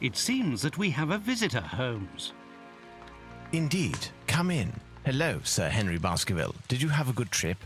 It seems that we have a visitor, Holmes. Indeed. Come in. Hello, Sir Henry Baskerville. Did you have a good trip?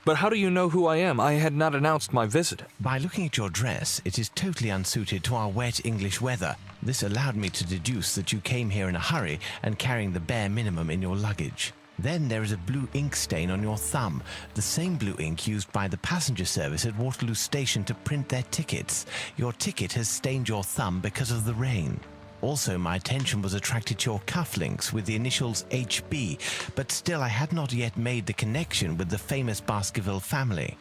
But how do you know who I am? I had not announced my visit. By looking at your dress, it is totally unsuited to our wet English weather. This allowed me to deduce that you came here in a hurry and carrying the bare minimum in your luggage. Then there is a blue ink stain on your thumb, the same blue ink used by the passenger service at Waterloo Station to print their tickets. Your ticket has stained your thumb because of the rain. Also, my attention was attracted to your cufflinks with the initials HB, but still I had not yet made the connection with the famous Baskerville family.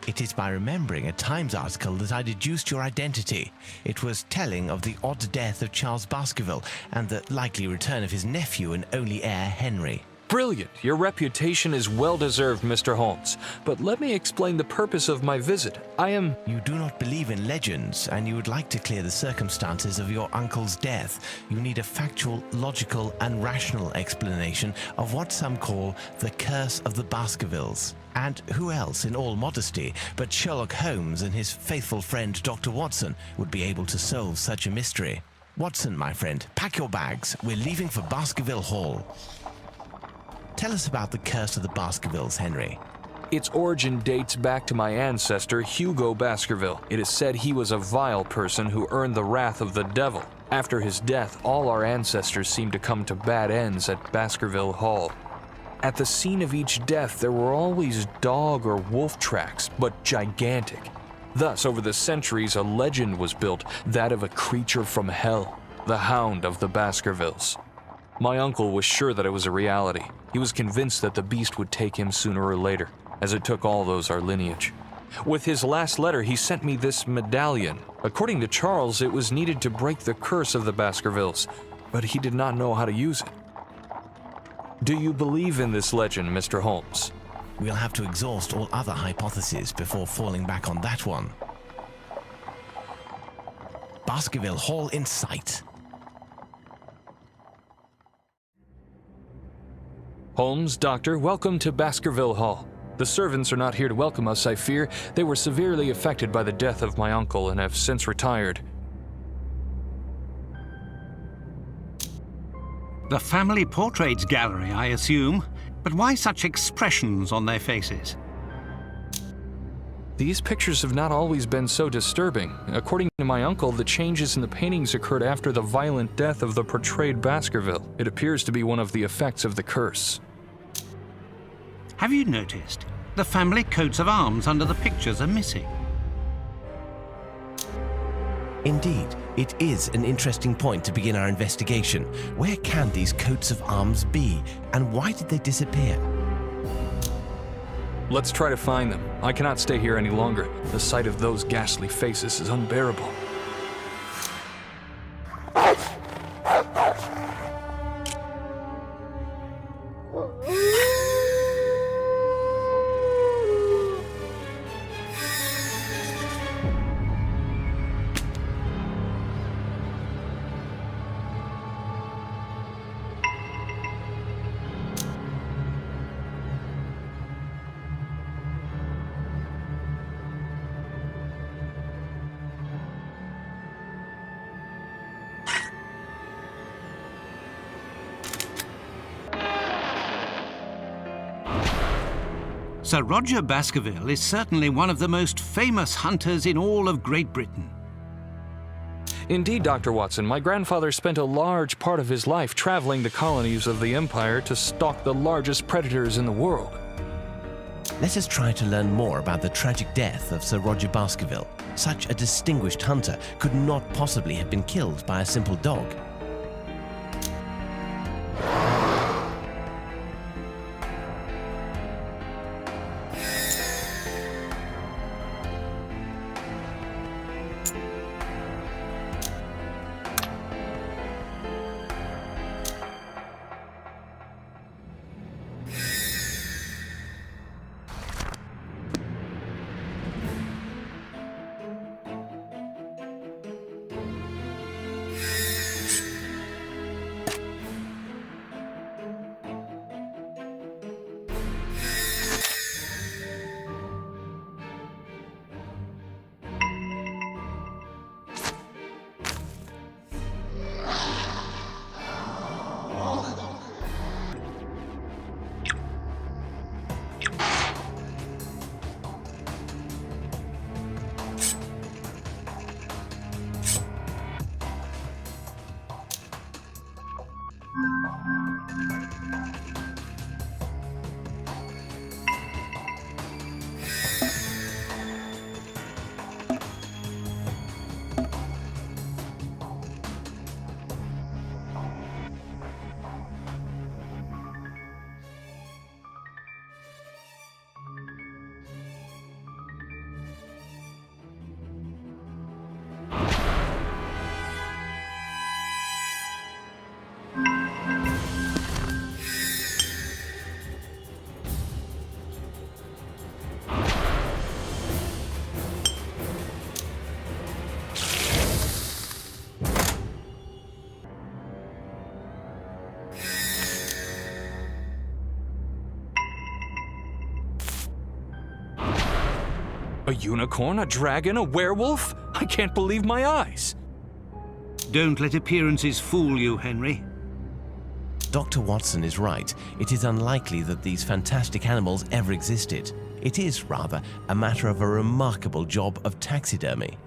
It is by remembering a Times article that I deduced your identity. It was telling of the odd death of Charles Baskerville and the likely return of his nephew and only heir, Henry. Brilliant! Your reputation is well-deserved, Mr. Holmes. But let me explain the purpose of my visit. You do not believe in legends, and you would like to clear the circumstances of your uncle's death. You need a factual, logical, and rational explanation of what some call the curse of the Baskervilles. And who else, in all modesty, but Sherlock Holmes and his faithful friend Dr. Watson would be able to solve such a mystery? Watson, my friend, pack your bags. We're leaving for Baskerville Hall. Tell us about the curse of the Baskervilles, Henry. Its origin dates back to my ancestor, Hugo Baskerville. It is said he was a vile person who earned the wrath of the devil. After his death, all our ancestors seemed to come to bad ends at Baskerville Hall. At the scene of each death, there were always dog or wolf tracks, but gigantic. Thus, over the centuries, a legend was built, that of a creature from hell, the Hound of the Baskervilles. My uncle was sure that it was a reality. He was convinced that the beast would take him sooner or later, as it took all those our lineage. With his last letter, he sent me this medallion. According to Charles, it was needed to break the curse of the Baskervilles, but he did not know how to use it. Do you believe in this legend, Mr. Holmes? We'll have to exhaust all other hypotheses before falling back on that one. Baskerville Hall in sight. Holmes, Doctor, welcome to Baskerville Hall. The servants are not here to welcome us, I fear. They were severely affected by the death of my uncle and have since retired. The family portraits gallery, I assume. But why such expressions on their faces? These pictures have not always been so disturbing. According to my uncle, the changes in the paintings occurred after the violent death of the portrayed Baskerville. It appears to be one of the effects of the curse. Have you noticed? The family coats of arms under the pictures are missing. Indeed, it is an interesting point to begin our investigation. Where can these coats of arms be, and why did they disappear? Let's try to find them. I cannot stay here any longer. The sight of those ghastly faces is unbearable. Sir Roger Baskerville is certainly one of the most famous hunters in all of Great Britain. Indeed, Dr. Watson, my grandfather spent a large part of his life traveling the colonies of the Empire to stalk the largest predators in the world. Let us try to learn more about the tragic death of Sir Roger Baskerville. Such a distinguished hunter could not possibly have been killed by a simple dog. A unicorn, a dragon, a werewolf? I can't believe my eyes. Don't let appearances fool you, Henry. Dr. Watson is right. It is unlikely that these fantastic animals ever existed. It is, rather, a matter of a remarkable job of taxidermy.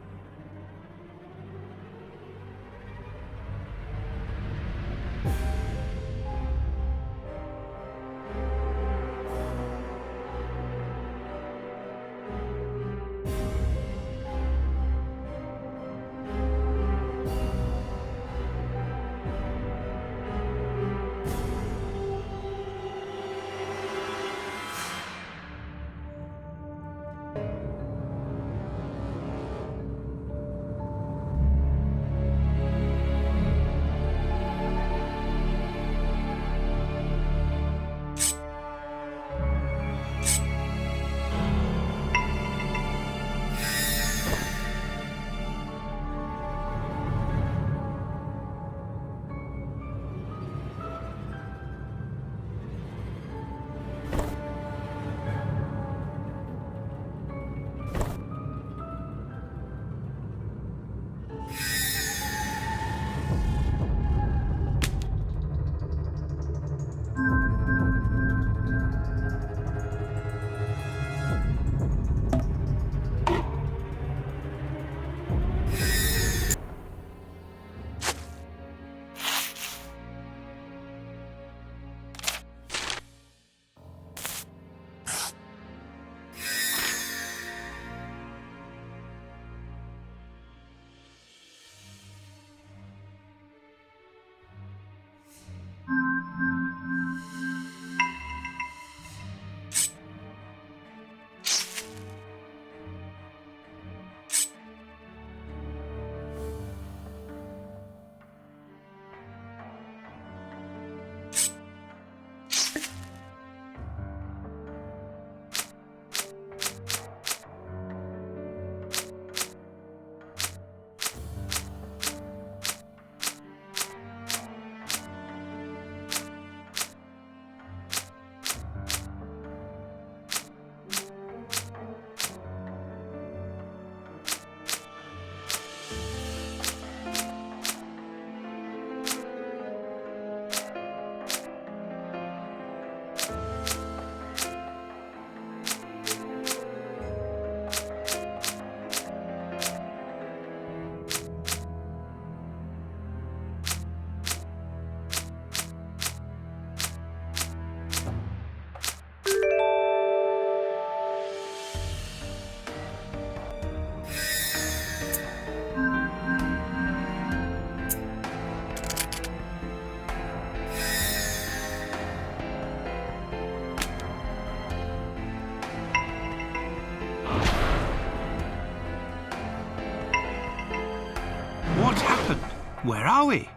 What happened? Where are we?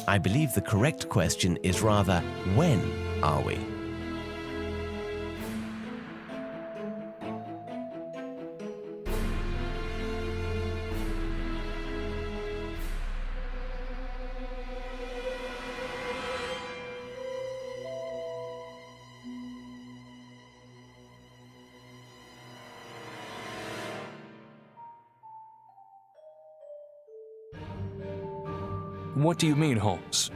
I believe the correct question is rather, when are we? What do you mean, Holmes?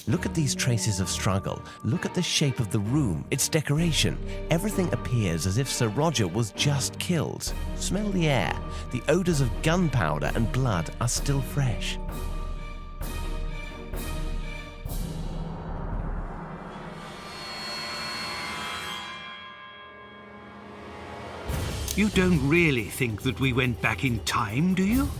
Look at these traces of struggle. Look at the shape of the room, its decoration. Everything appears as if Sir Roger was just killed. Smell the air. The odors of gunpowder and blood are still fresh. You don't really think that we went back in time, do you?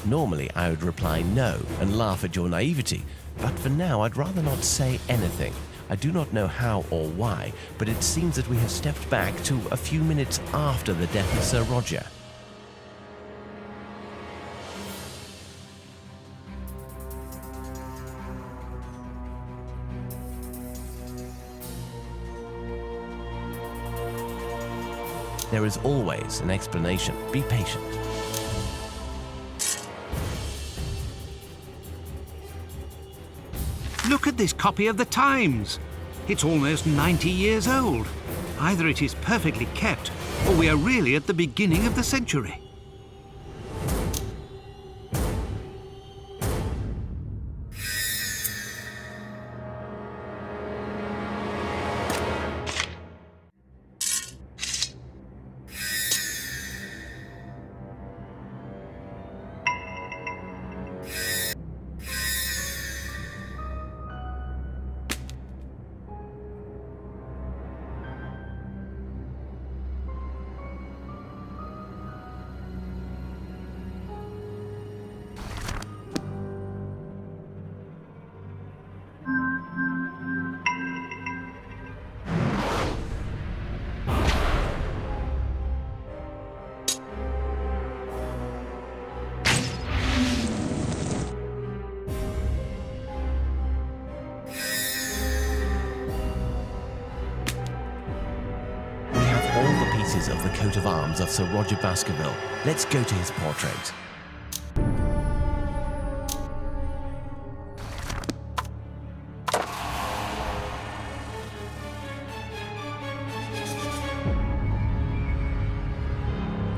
Normally, I would reply no and laugh at your naivety, but for now, I'd rather not say anything. I do not know how or why, but it seems that we have stepped back to a few minutes after the death of Sir Roger. There is always an explanation. Be patient. Look at this copy of the Times. It's almost 90 years old. Either it is perfectly kept, or we are really at the beginning of the century. Of the coat of arms of Sir Roger Baskerville. Let's go to his portrait.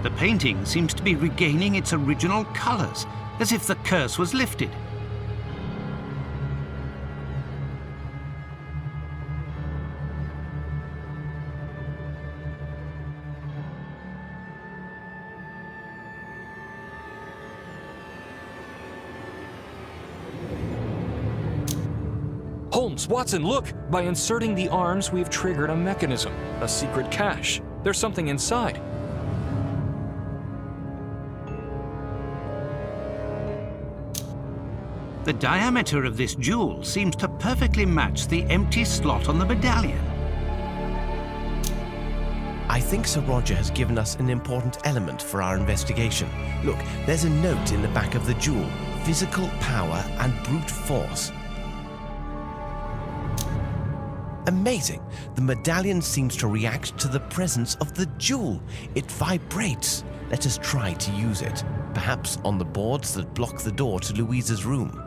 The painting seems to be regaining its original colours, as if the curse was lifted. Holmes, Watson, look! By inserting the arms, we've triggered a mechanism, a secret cache. There's something inside. The diameter of this jewel seems to perfectly match the empty slot on the medallion. I think Sir Roger has given us an important element for our investigation. Look, there's a note in the back of the jewel. Physical power and brute force. Amazing! The medallion seems to react to the presence of the jewel. It vibrates. Let us try to use it. Perhaps on the boards that block the door to Louisa's room.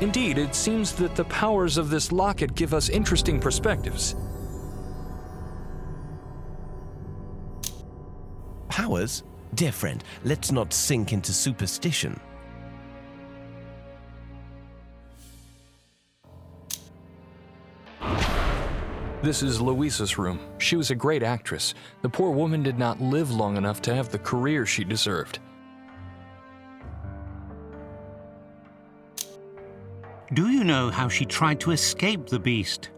Indeed, it seems that the powers of this locket give us interesting perspectives. Powers? Dear friend, let's not sink into superstition. This is Louisa's room. She was a great actress. The poor woman did not live long enough to have the career she deserved. Do you know how she tried to escape the beast?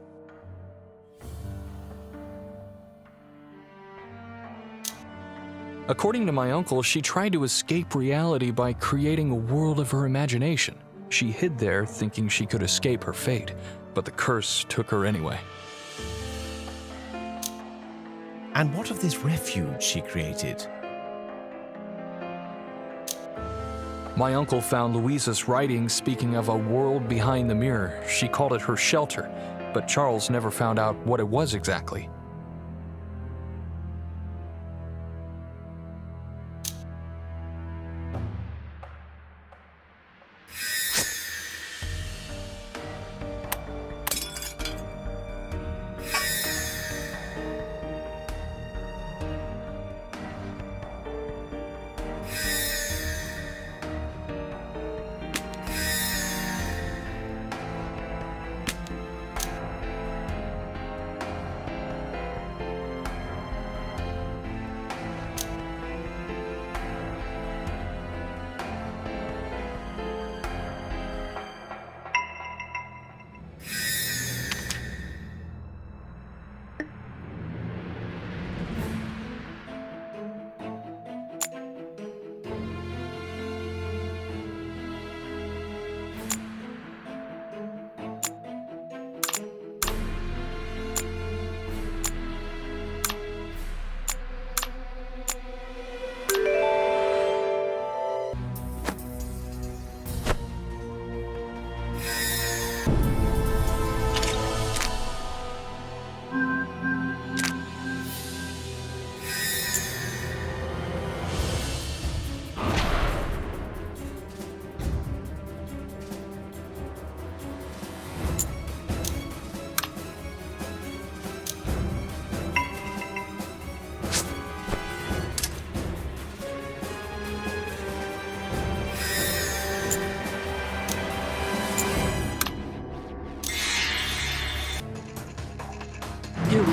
According to my uncle, she tried to escape reality by creating a world of her imagination. She hid there thinking she could escape her fate, but the curse took her anyway. And what of this refuge she created? My uncle found Louisa's writing speaking of a world behind the mirror. She called it her shelter, but Charles never found out what it was exactly.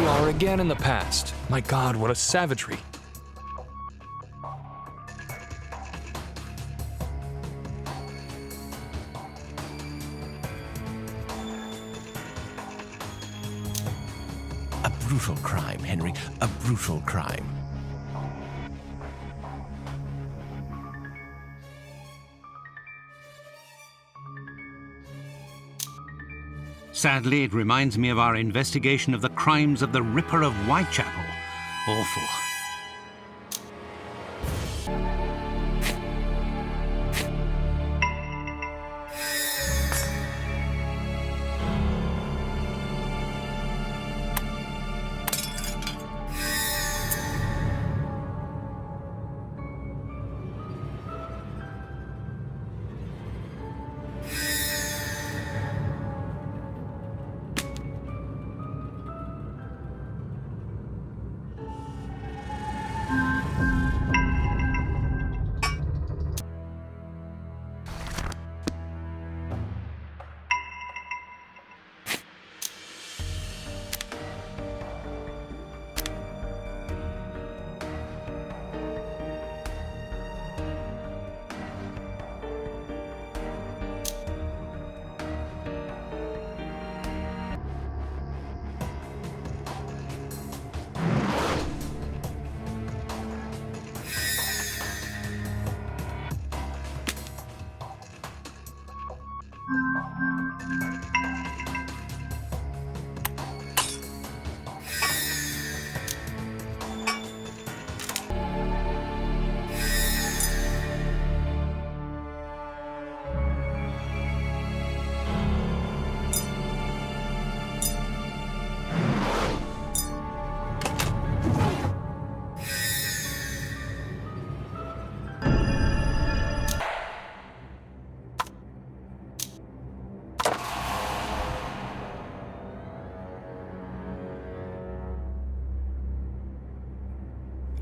we are again in the past. My God, what a savagery. A brutal crime, Henry. A brutal crime. Sadly, it reminds me of our investigation of the crimes of the Ripper of Whitechapel. Awful.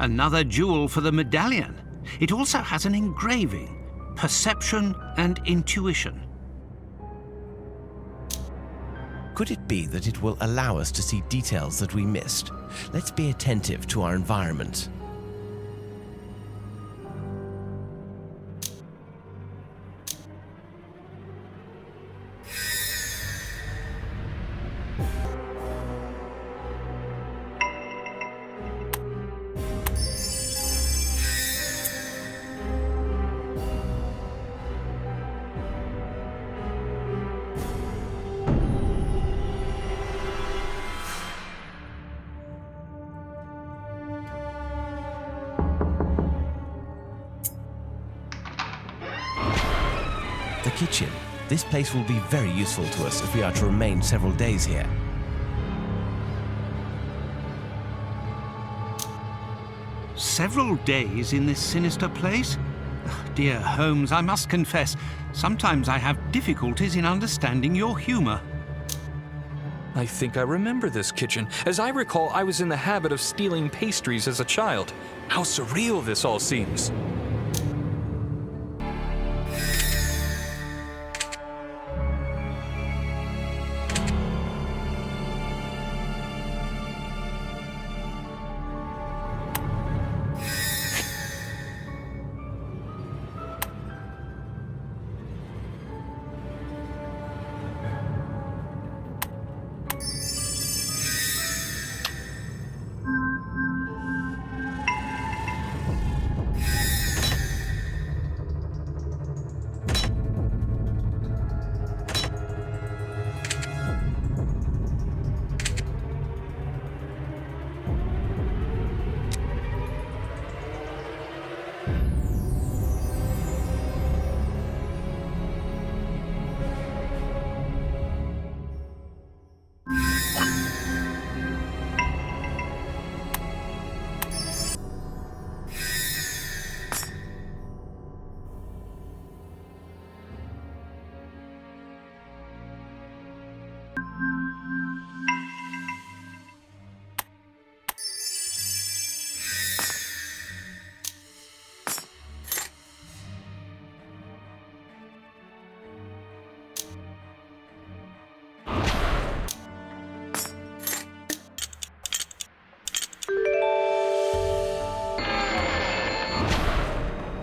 Another jewel for the medallion. It also has an engraving, perception and intuition. Could it be that it will allow us to see details that we missed? Let's be attentive to our environment. The kitchen. This place will be very useful to us if we are to remain several days here. Several days in this sinister place? Dear Holmes, I must confess, sometimes I have difficulties in understanding your humor. I think I remember this kitchen. As I recall, I was in the habit of stealing pastries as a child. How surreal this all seems.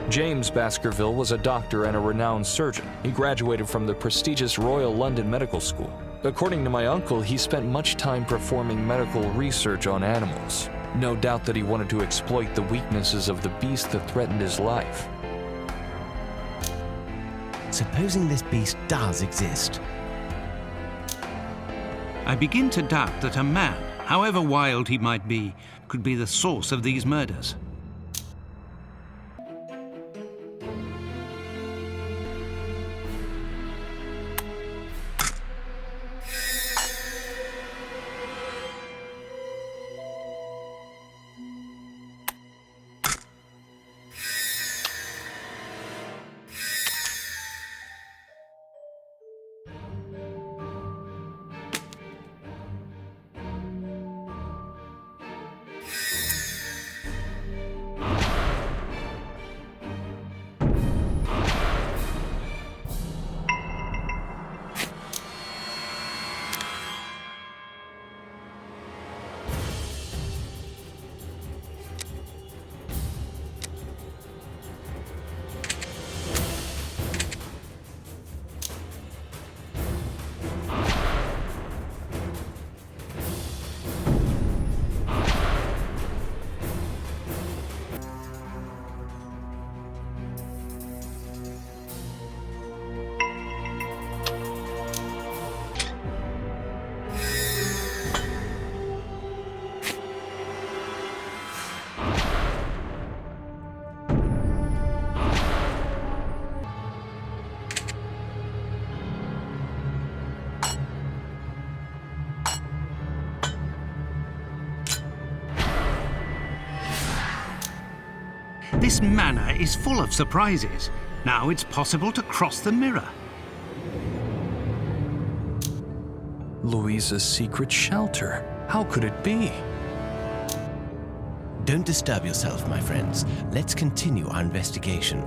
James Baskerville was a doctor and a renowned surgeon. He graduated from the prestigious Royal London Medical School. According to my uncle, he spent much time performing medical research on animals. No doubt that he wanted to exploit the weaknesses of the beast that threatened his life. Supposing this beast does exist. I begin to doubt that a man, however wild he might be, could be the source of these murders. This manor is full of surprises. Now it's possible to cross the mirror. Louisa's secret shelter. How could it be? Don't disturb yourself, my friends. Let's continue our investigation.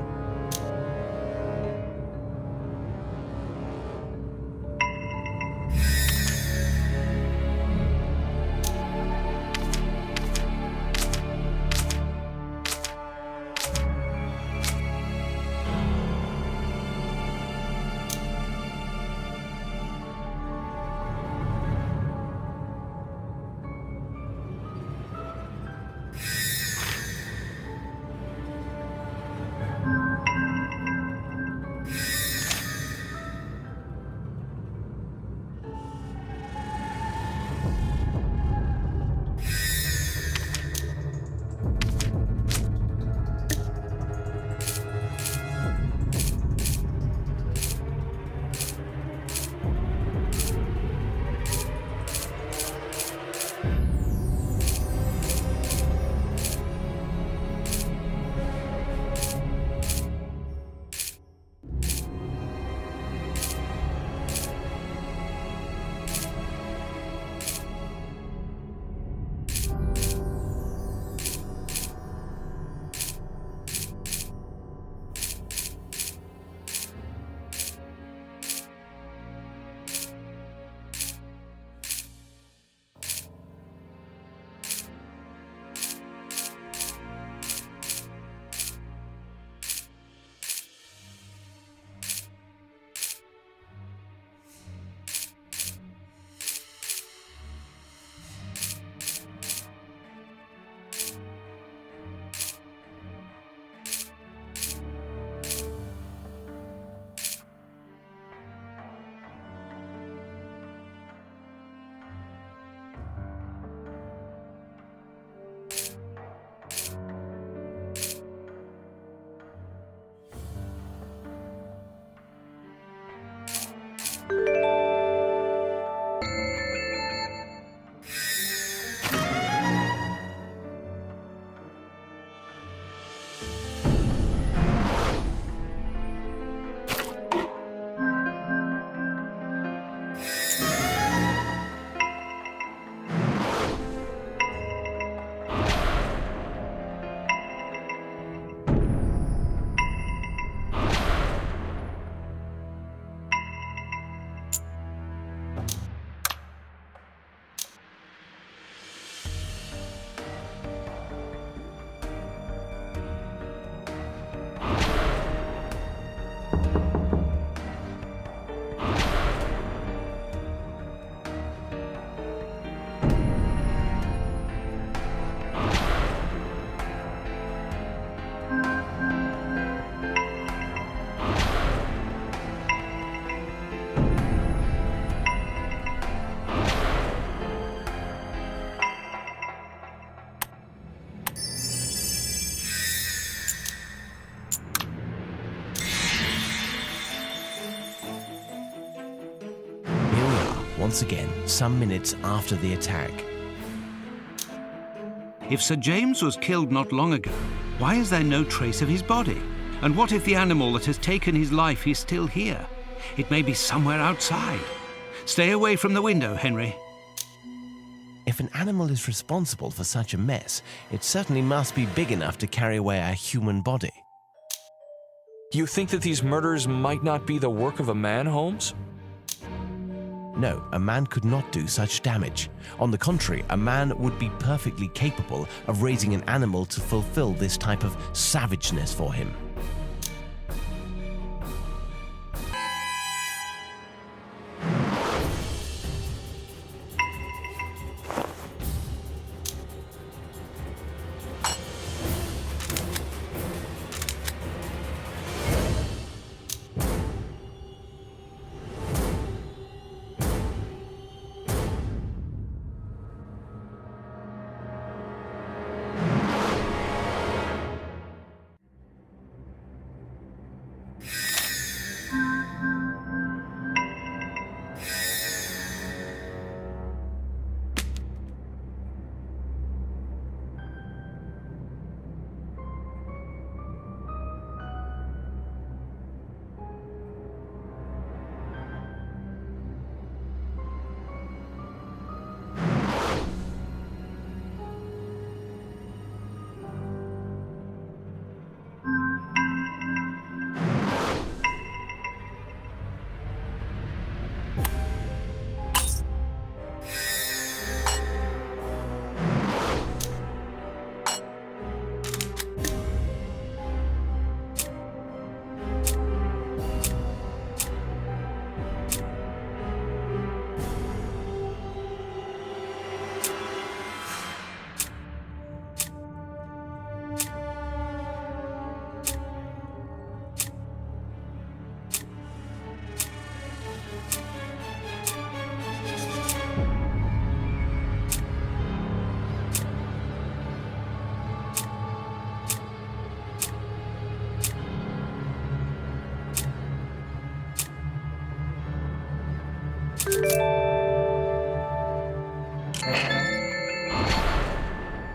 once again, some minutes after the attack. If Sir James was killed not long ago, why is there no trace of his body? And what if the animal that has taken his life is still here? It may be somewhere outside. Stay away from the window, Henry. If an animal is responsible for such a mess, it certainly must be big enough to carry away a human body. You think that these murders might not be the work of a man, Holmes? No, a man could not do such damage. On the contrary, a man would be perfectly capable of raising an animal to fulfill this type of savageness for him.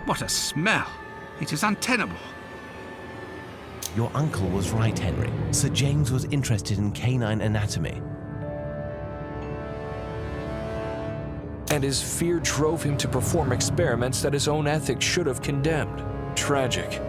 What a smell! It is untenable. Your uncle was right, Henry. Sir James was interested in canine anatomy. And his fear drove him to perform experiments that his own ethics should have condemned. Tragic.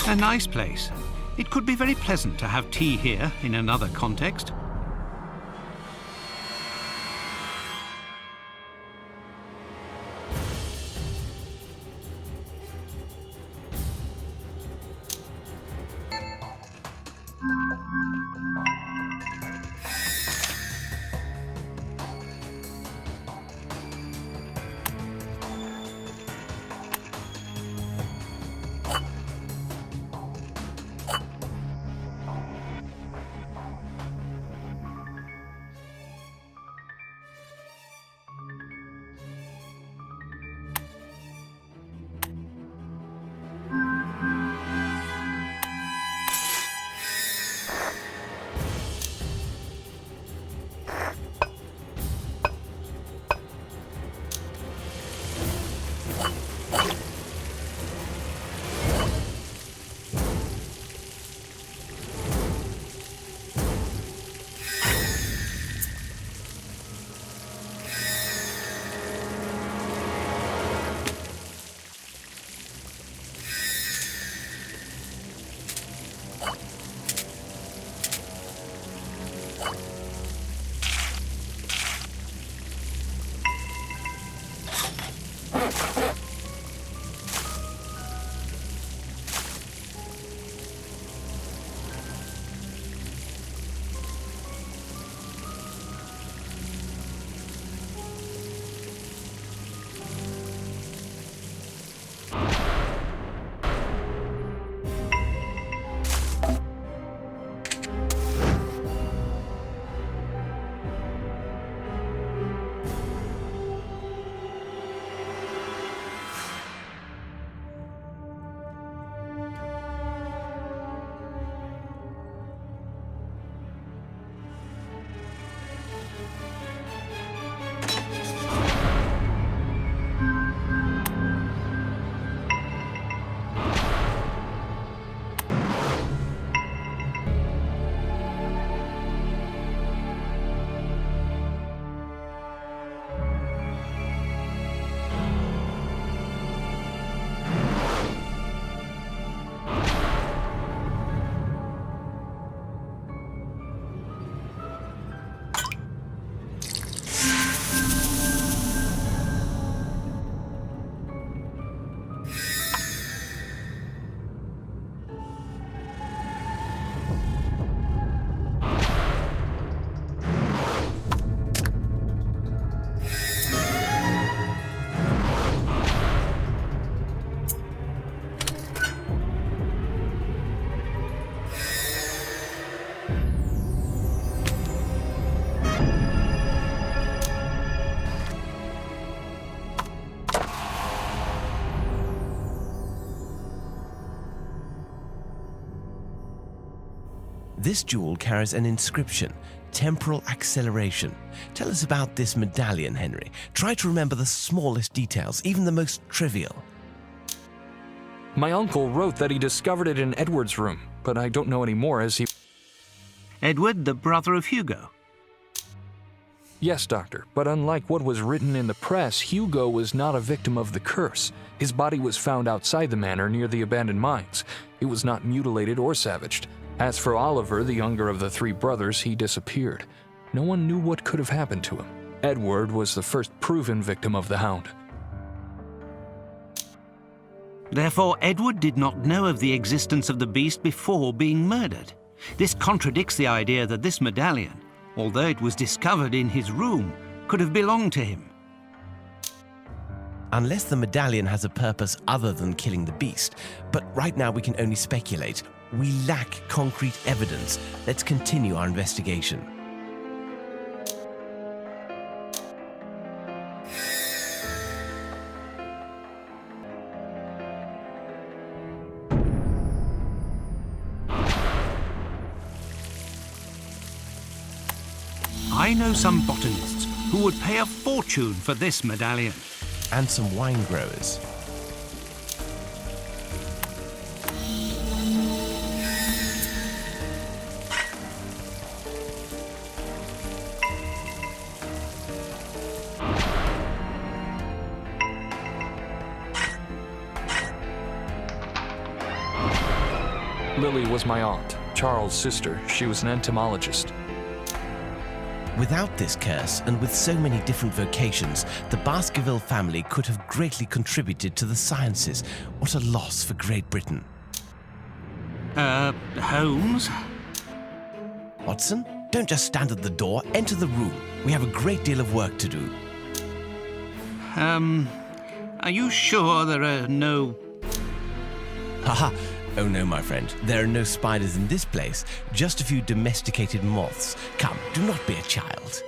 A nice place. It could be very pleasant to have tea here in another context. This jewel carries an inscription, temporal acceleration. Tell us about this medallion, Henry. Try to remember the smallest details, even the most trivial. My uncle wrote that he discovered it in Edward's room, but I don't know any more as he... Edward, the brother of Hugo. Yes, Doctor, but unlike what was written in the press, Hugo was not a victim of the curse. His body was found outside the manor near the abandoned mines. He was not mutilated or savaged. As for Oliver, the younger of the three brothers, he disappeared. No one knew what could have happened to him. Edward was the first proven victim of the Hound. Therefore, Edward did not know of the existence of the beast before being murdered. This contradicts the idea that this medallion, although it was discovered in his room, could have belonged to him. Unless the medallion has a purpose other than killing the beast, but right now we can only speculate. We lack concrete evidence. Let's continue our investigation. I know some botanists who would pay a fortune for this medallion. And some wine growers. Lily was my aunt, Charles' sister. She was an entomologist. Without this curse, and with so many different vocations, the Baskerville family could have greatly contributed to the sciences. What a loss for Great Britain. Holmes? Watson, don't just stand at the door. Enter the room. We have a great deal of work to do. Are you sure there are no... Haha. Oh no, my friend. There are no spiders in this place. Just a few domesticated moths. Come, do not be a child.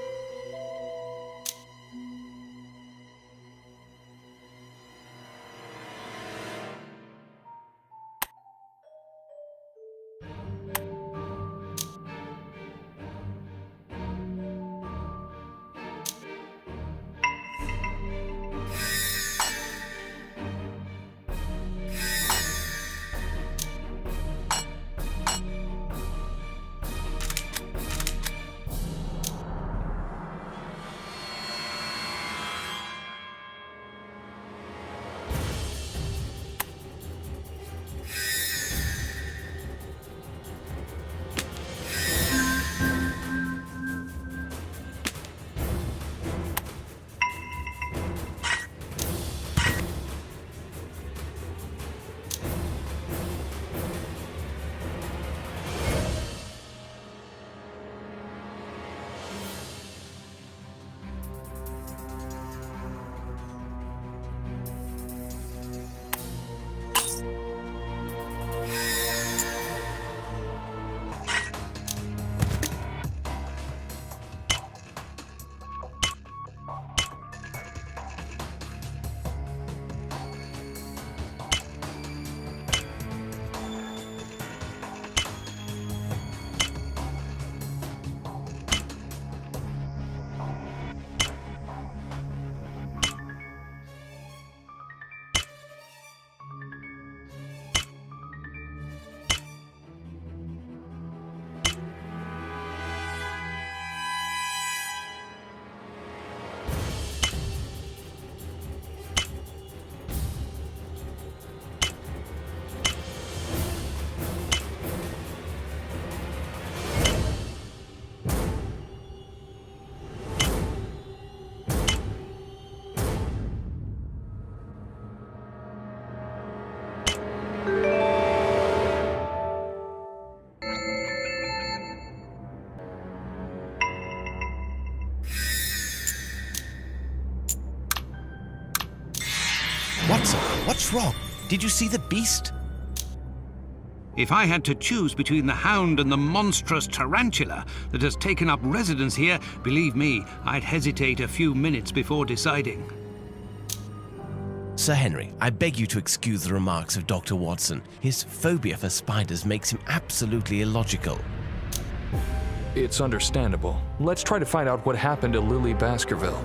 Watson, what's wrong? Did you see the beast? If I had to choose between the hound and the monstrous tarantula that has taken up residence here, believe me, I'd hesitate a few minutes before deciding. Sir Henry, I beg you to excuse the remarks of Dr. Watson. His phobia for spiders makes him absolutely illogical. It's understandable. Let's try to find out what happened to Lily Baskerville.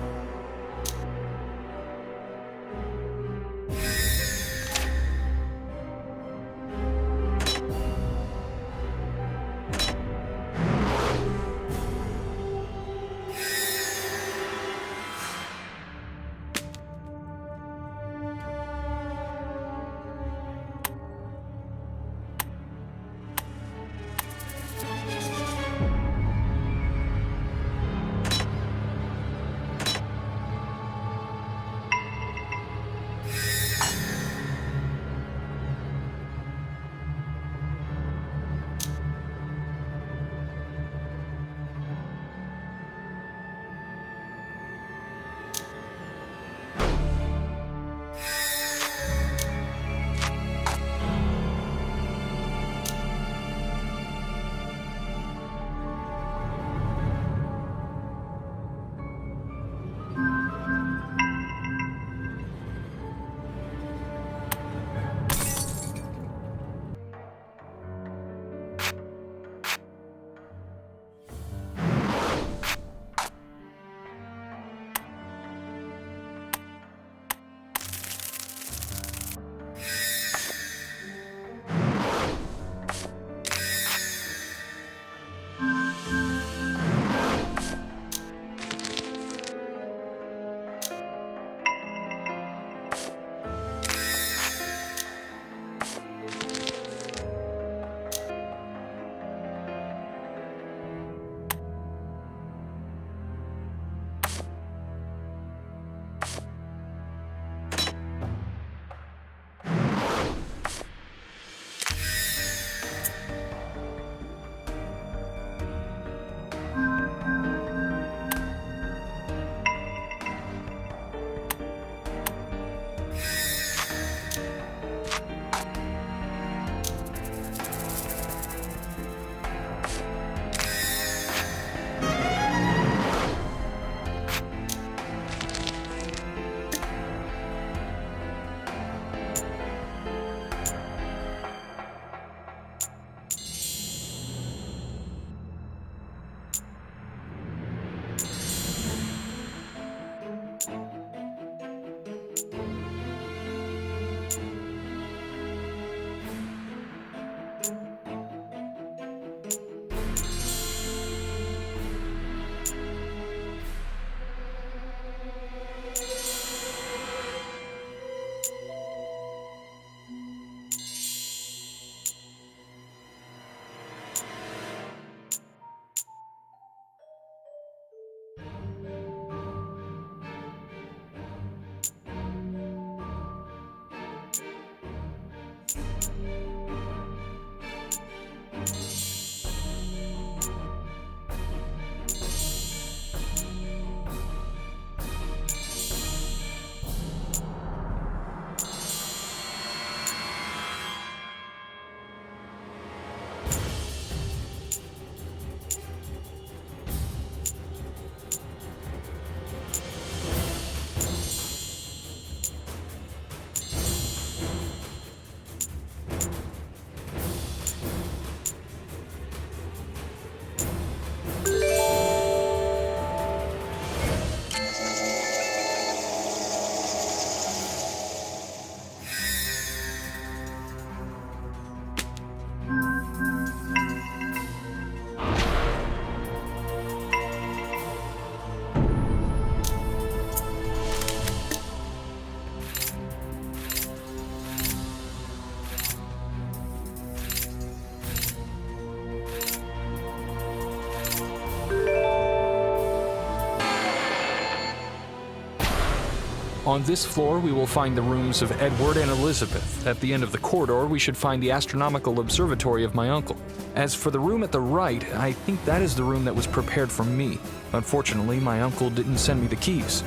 On this floor, we will find the rooms of Edward and Elizabeth. At the end of the corridor, we should find the astronomical observatory of my uncle. As for the room at the right, I think that is the room that was prepared for me. Unfortunately, my uncle didn't send me the keys.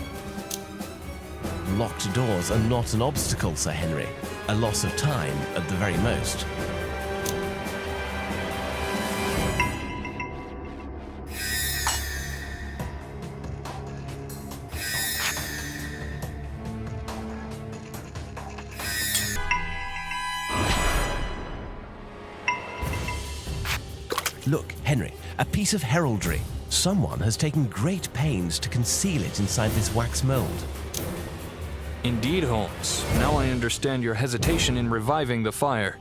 Locked doors are not an obstacle, Sir Henry. A loss of time, at the very most. Look, Henry, a piece of heraldry. Someone has taken great pains to conceal it inside this wax mold. Indeed, Holmes. Now I understand your hesitation in reviving the fire.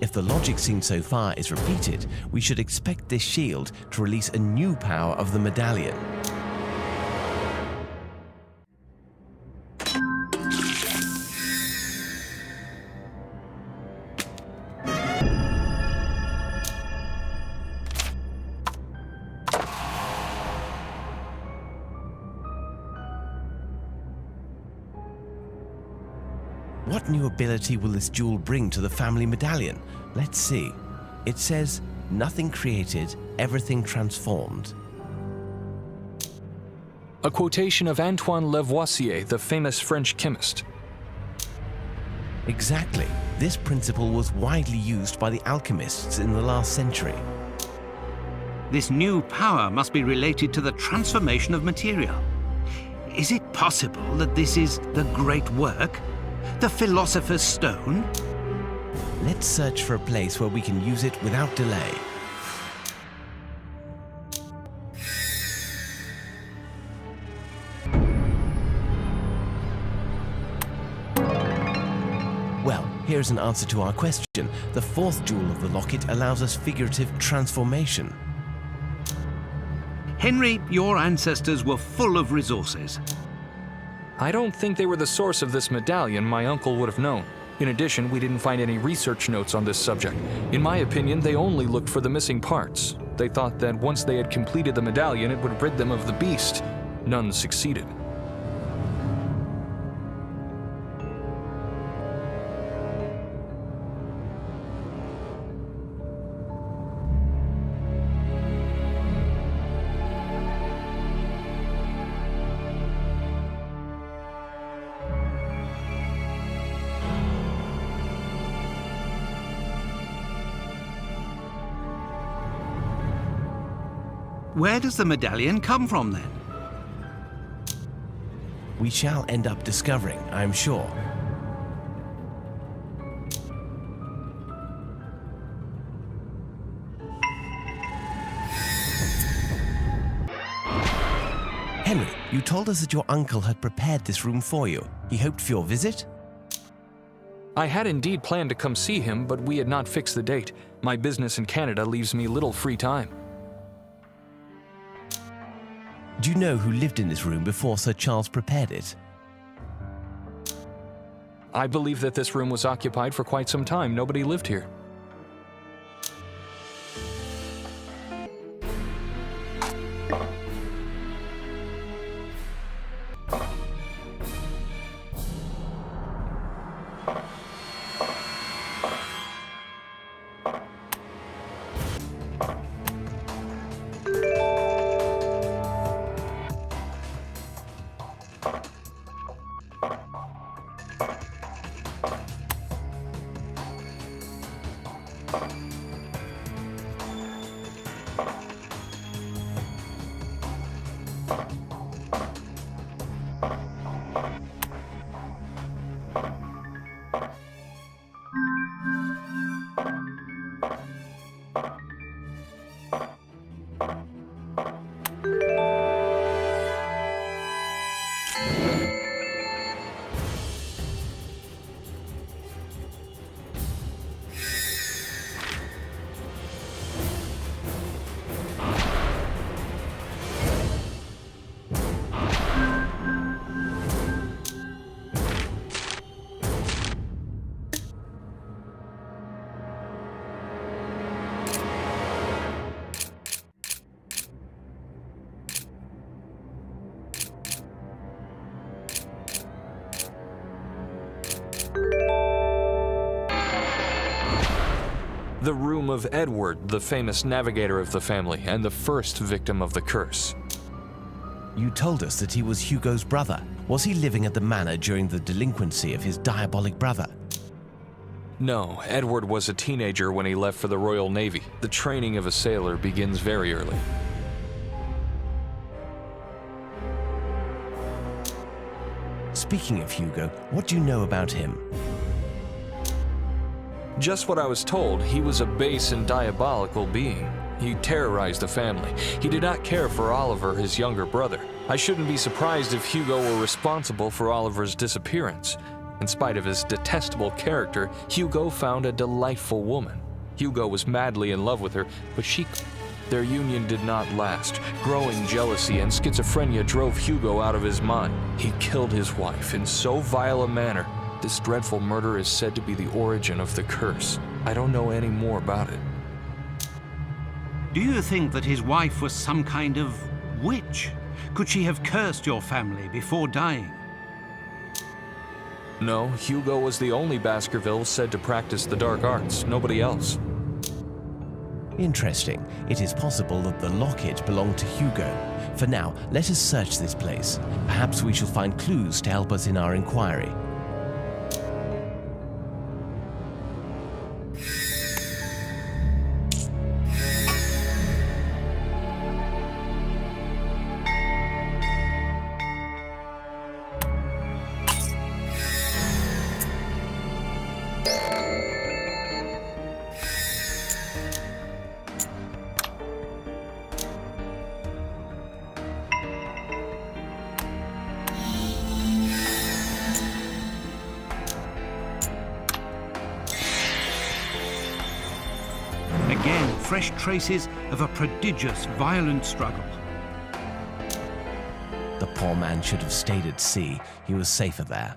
If the logic seen so far is repeated, we should expect this shield to release a new power of the medallion. What new ability will this jewel bring to the family medallion? Let's see. It says, nothing created, everything transformed. A quotation of Antoine Lavoisier, the famous French chemist. Exactly. This principle was widely used by the alchemists in the last century. This new power must be related to the transformation of material. Is it possible that this is the great work? The Philosopher's Stone? Let's search for a place where we can use it without delay. Well, here's an answer to our question. The fourth jewel of the locket allows us figurative transformation. Henry, your ancestors were full of resources. I don't think they were the source of this medallion. My uncle would have known. In addition, we didn't find any research notes on this subject. In my opinion, they only looked for the missing parts. They thought that once they had completed the medallion, it would rid them of the beast. None succeeded. Where does the medallion come from then? We shall end up discovering, I am sure. Henry, you told us that your uncle had prepared this room for you. He hoped for your visit? I had indeed planned to come see him, but we had not fixed the date. My business in Canada leaves me little free time. Do you know who lived in this room before Sir Charles prepared it? I believe that this room was occupied for quite some time. Nobody lived here. The room of Edward, the famous navigator of the family and the first victim of the curse. You told us that he was Hugo's brother. Was he living at the manor during the delinquency of his diabolic brother? No, Edward was a teenager when he left for the Royal Navy. The training of a sailor begins very early. Speaking of Hugo, what do you know about him? Just what I was told. He was a base and diabolical being. He terrorized the family. He did not care for Oliver, his younger brother. I shouldn't be surprised if Hugo were responsible for Oliver's disappearance. In spite of his detestable character, Hugo found a delightful woman. Hugo was madly in love with her, but their union did not last. Growing jealousy and schizophrenia drove Hugo out of his mind. He killed his wife in so vile a manner. This dreadful murder is said to be the origin of the curse. I don't know any more about it. Do you think that his wife was some kind of witch? Could she have cursed your family before dying? No, Hugo was the only Baskerville said to practice the dark arts, nobody else. Interesting. It is possible that the locket belonged to Hugo. For now, let us search this place. Perhaps we shall find clues to help us in our inquiry. Again, fresh traces of a prodigious, violent struggle. The poor man should have stayed at sea. He was safer there.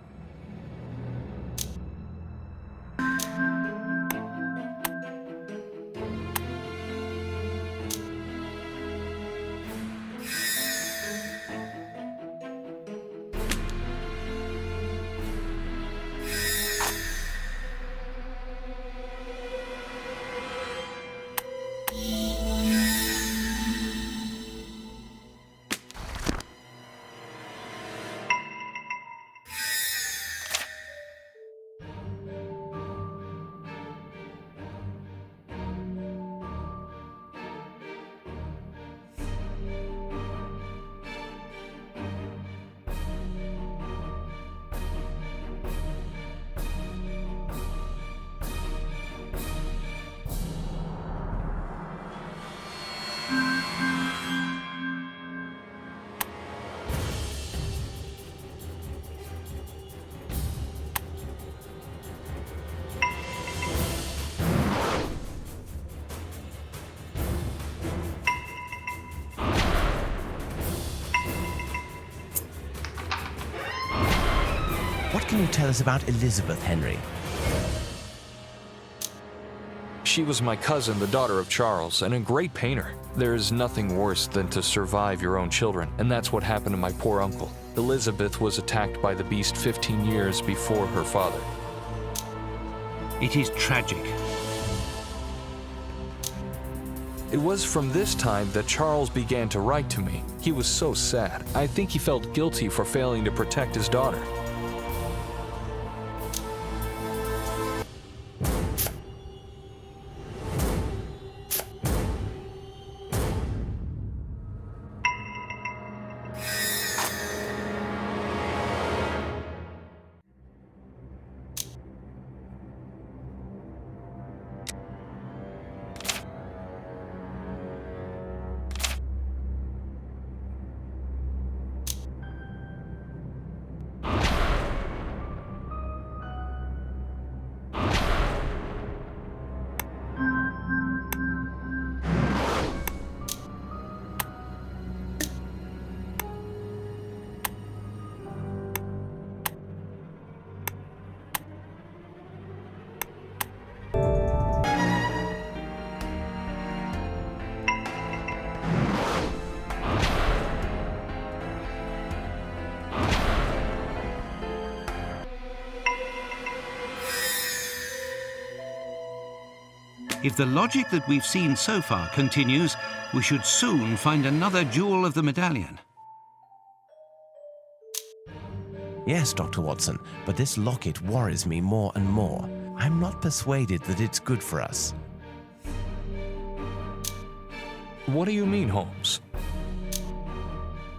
What can you tell us about Elizabeth, Henry? She was my cousin, the daughter of Charles, and a great painter. There is nothing worse than to survive your own children, and that's what happened to my poor uncle. Elizabeth was attacked by the beast 15 years before her father. It is tragic. It was from this time that Charles began to write to me. He was so sad. I think he felt guilty for failing to protect his daughter. If the logic that we've seen so far continues, we should soon find another jewel of the medallion. Yes, Dr. Watson, but this locket worries me more and more. I'm not persuaded that it's good for us. What do you mean, Holmes?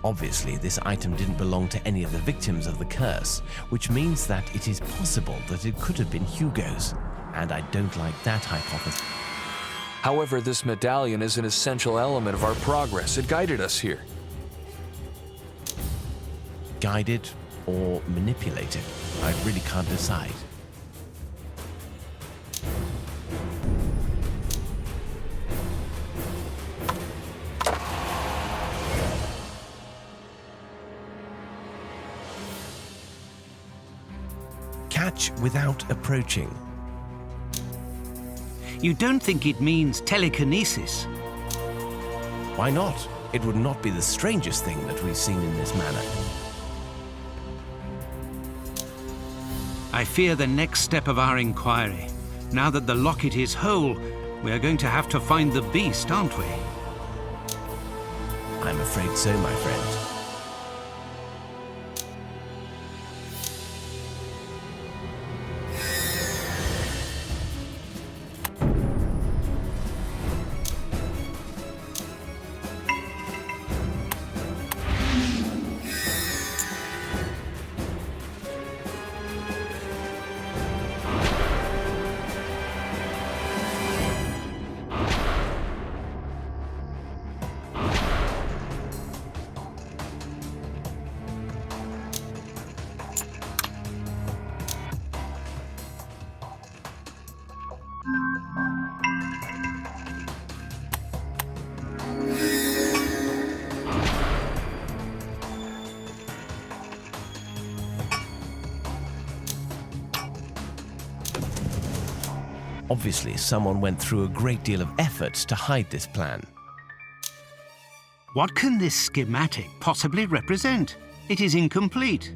Obviously, this item didn't belong to any of the victims of the curse, which means that it is possible that it could have been Hugo's. and I don't like that hypothesis. However, this medallion is an essential element of our progress. It guided us here. Guided or manipulated? I really can't decide. Catch without approaching. You don't think it means telekinesis? Why not? It would not be the strangest thing that we've seen in this manner. I fear the next step of our inquiry. Now that the locket is whole, we are going to have to find the beast, aren't we? I'm afraid so, my friend. Obviously, someone went through a great deal of effort to hide this plan. What can this schematic possibly represent? It is incomplete.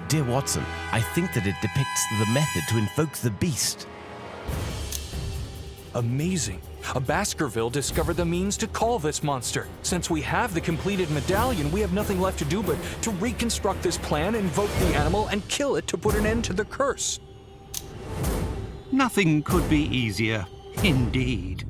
Dear Watson, I think that it depicts the method to invoke the beast. Amazing. A Baskerville discovered the means to call this monster. Since we have the completed medallion, we have nothing left to do but to reconstruct this plan, invoke the animal, and kill it to put an end to the curse. Nothing could be easier, indeed.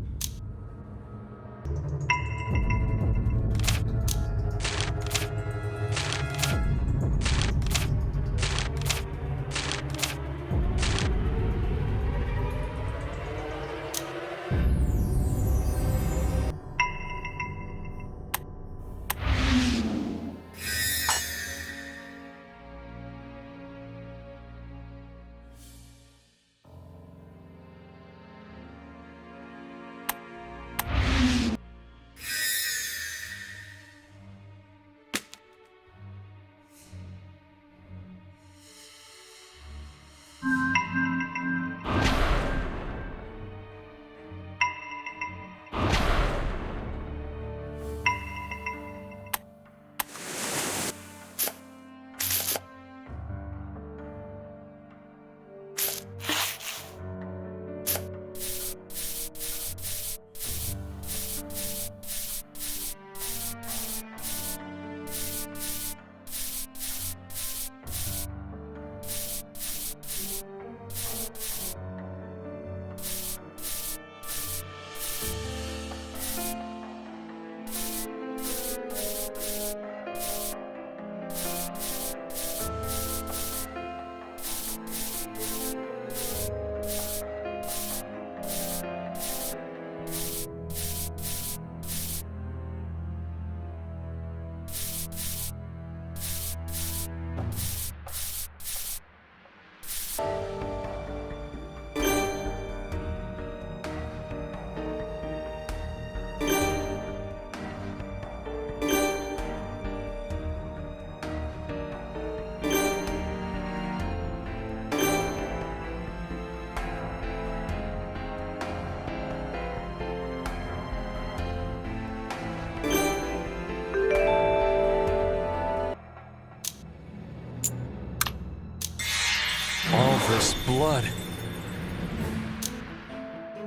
All this blood.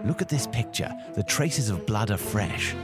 Look at this picture. The traces of blood are fresh.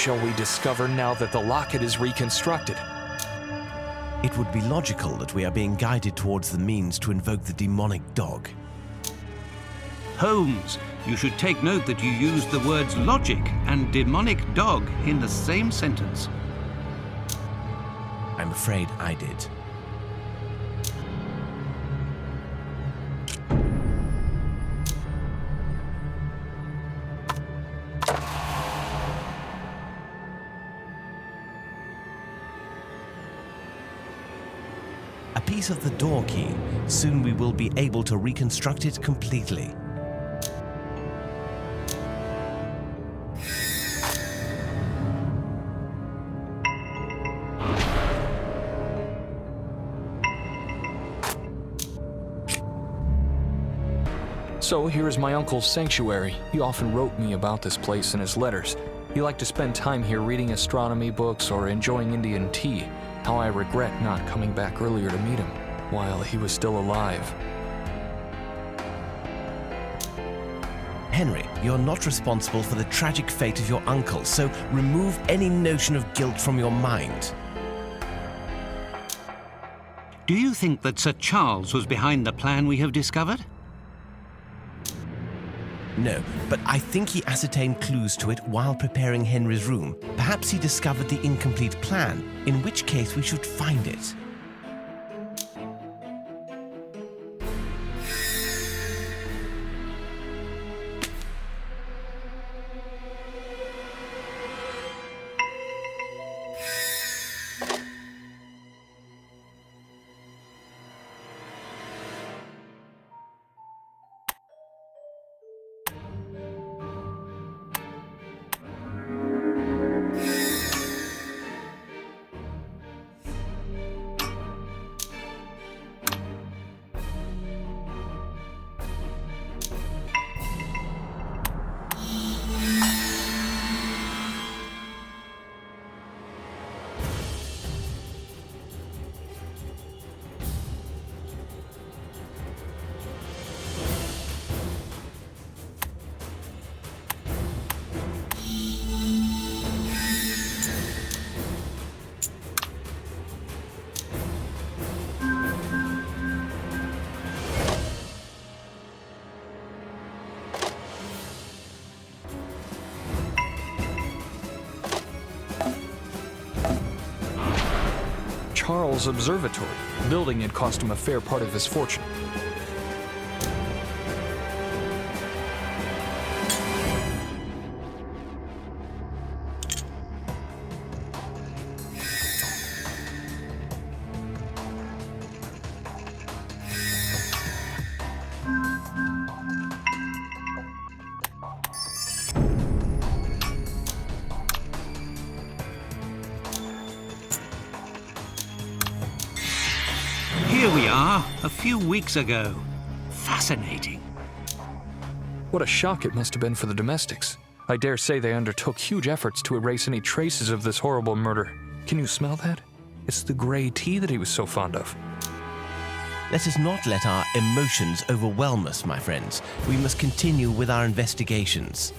shall we discover now that the locket is reconstructed? It would be logical that we are being guided towards the means to invoke the demonic dog. Holmes, you should take note that you used the words logic and demonic dog in the same sentence. I'm afraid I did. A piece of the door key. Soon we will be able to reconstruct it completely. So here is my uncle's sanctuary. He often wrote me about this place in his letters. He liked to spend time here reading astronomy books or enjoying Indian tea. How I regret not coming back earlier to meet him while he was still alive. Henry, you're not responsible for the tragic fate of your uncle, so remove any notion of guilt from your mind. Do you think that Sir Charles was behind the plan we have discovered? No, but I think he ascertained clues to it while preparing Henry's room. Perhaps he discovered the incomplete plan, in which case we should find it. Charles Observatory. Building it cost him a fair part of his fortune. Here we are, a few weeks ago. Fascinating. What a shock it must have been for the domestics. I dare say they undertook huge efforts to erase any traces of this horrible murder. Can you smell that? It's the gray tea that he was so fond of. Let us not let our emotions overwhelm us, my friends. We must continue with our investigations.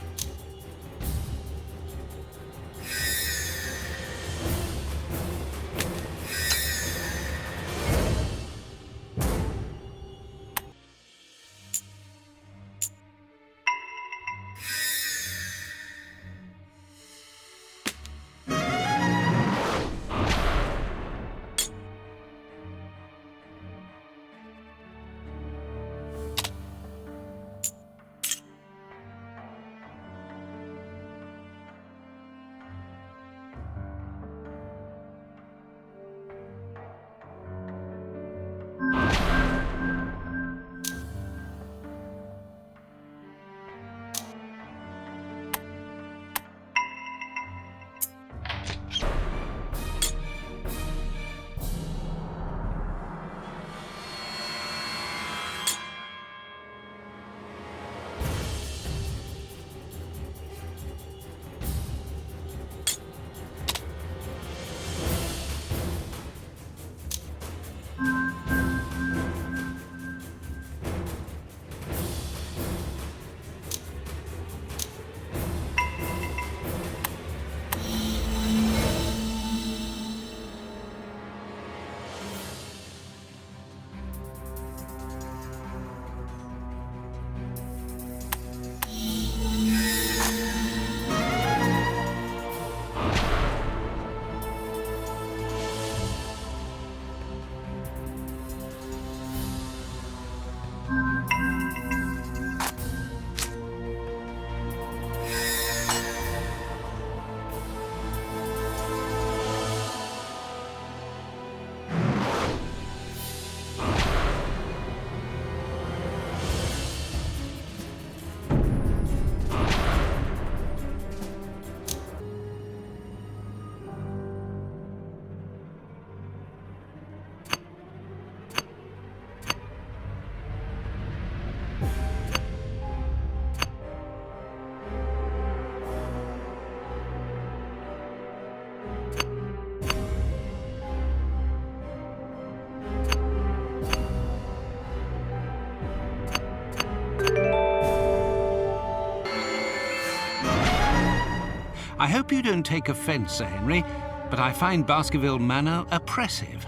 I hope you don't take offence, Sir Henry, but I find Baskerville Manor oppressive.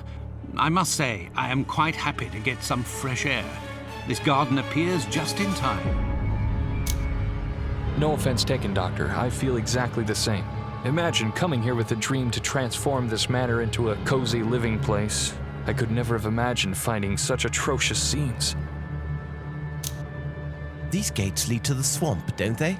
I must say, I am quite happy to get some fresh air. This garden appears just in time. No offense taken, Doctor. I feel exactly the same. Imagine coming here with a dream to transform this manor into a cozy living place. I could never have imagined finding such atrocious scenes. These gates lead to the swamp, don't they?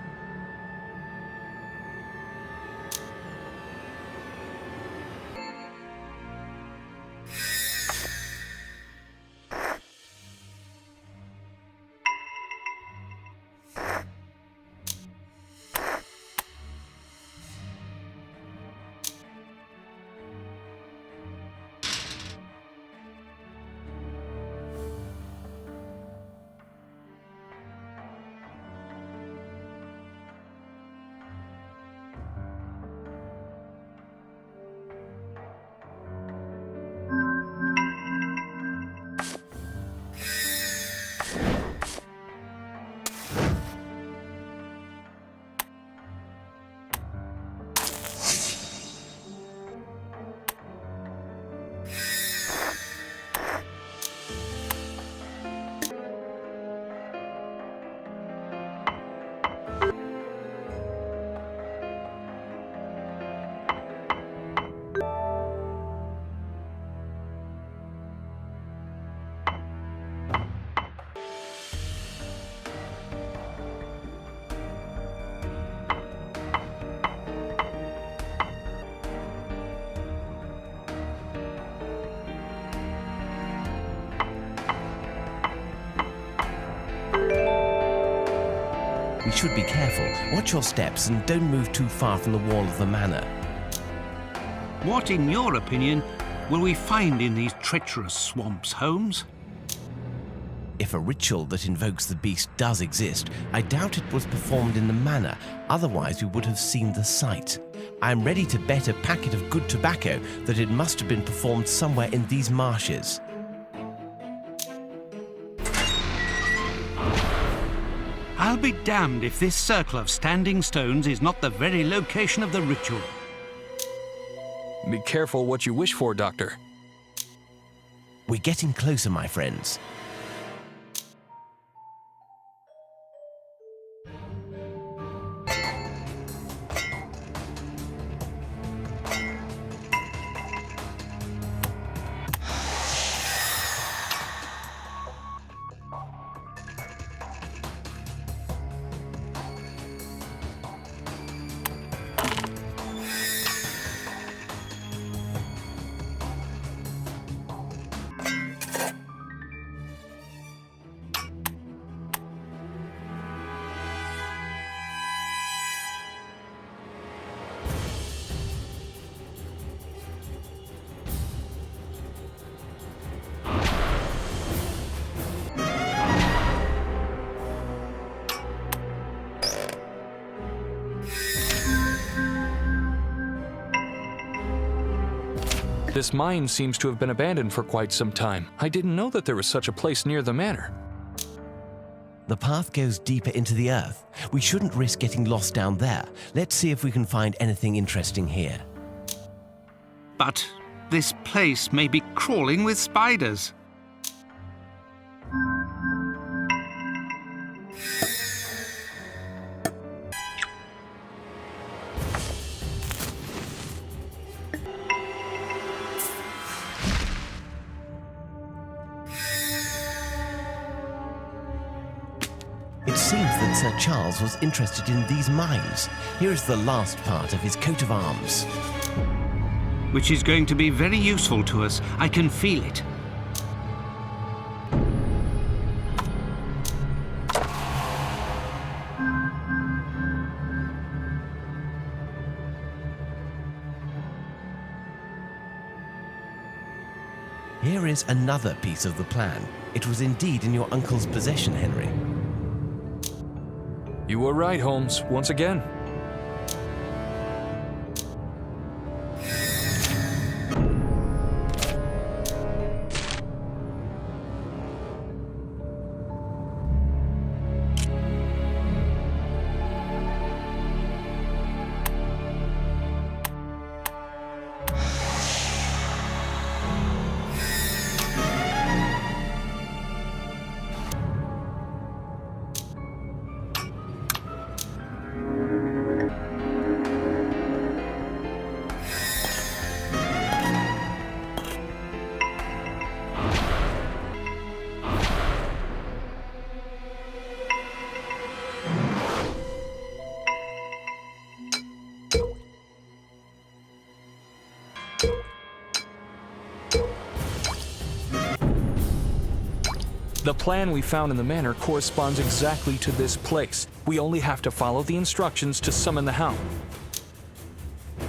We should be careful. Watch your steps and don't move too far from the wall of the manor. What, in your opinion, will we find in these treacherous swamps, Holmes? If a ritual that invokes the beast does exist, I doubt it was performed in the manor, otherwise we would have seen the site. I am ready to bet a packet of good tobacco that it must have been performed somewhere in these marshes. I'll be damned if this circle of standing stones is not the very location of the ritual. Be careful what you wish for, Doctor. We're getting closer, my friends. This mine seems to have been abandoned for quite some time. I didn't know that there was such a place near the manor. The path goes deeper into the earth. We shouldn't risk getting lost down there. Let's see if we can find anything interesting here. But this place may be crawling with spiders. It seems that Sir Charles was interested in these mines. Here is the last part of his coat of arms. Which is going to be very useful to us. I can feel it. Here is another piece of the plan. It was indeed in your uncle's possession, Henry. You were right, Holmes, once again. The plan we found in the manor corresponds exactly to this place. We only have to follow the instructions to summon the hound.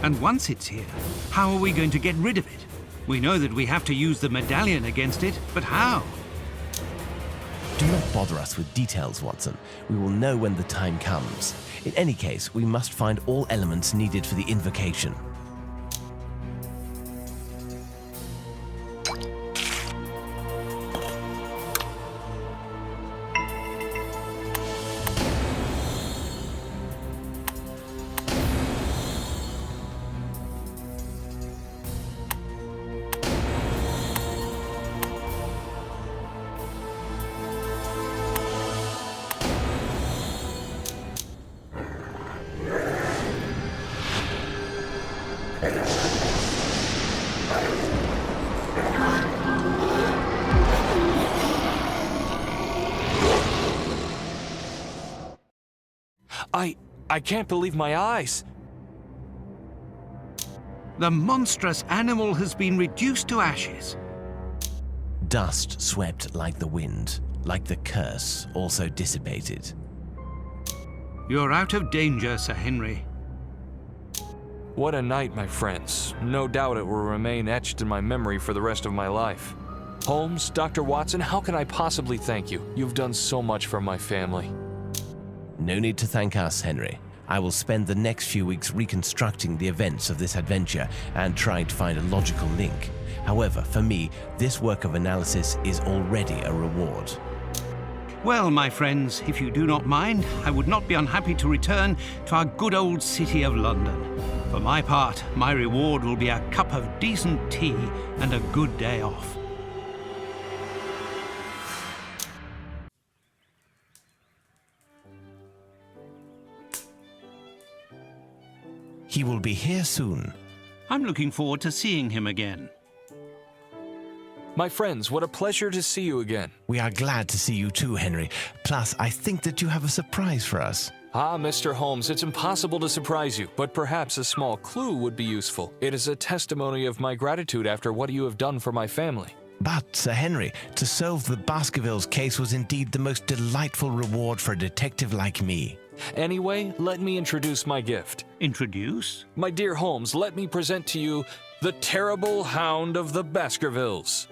And once it's here, how are we going to get rid of it? We know that we have to use the medallion against it, but how? Do not bother us with details, Watson. We will know when the time comes. In any case, we must find all elements needed for the invocation. I can't believe my eyes. The monstrous animal has been reduced to ashes. Dust swept like the wind, like the curse also dissipated. You're out of danger, Sir Henry. What a night, my friends. No doubt it will remain etched in my memory for the rest of my life. Holmes, Dr. Watson, how can I possibly thank you? You've done so much for my family. No need to thank us, Henry. I will spend the next few weeks reconstructing the events of this adventure and trying to find a logical link. However, for me, this work of analysis is already a reward. Well, my friends, if you do not mind, I would not be unhappy to return to our good old city of London. For my part, my reward will be a cup of decent tea and a good day off. He will be here soon. I'm looking forward to seeing him again. My friends, what a pleasure to see you again. We are glad to see you too, Henry. Plus, I think that you have a surprise for us. Ah, Mr. Holmes, it's impossible to surprise you, but perhaps a small clue would be useful. It is a testimony of my gratitude after what you have done for my family. But, Sir Henry, to solve the Baskervilles case was indeed the most delightful reward for a detective like me. Anyway, let me introduce my gift. Introduce? My dear Holmes, let me present to you the terrible hound of the Baskervilles.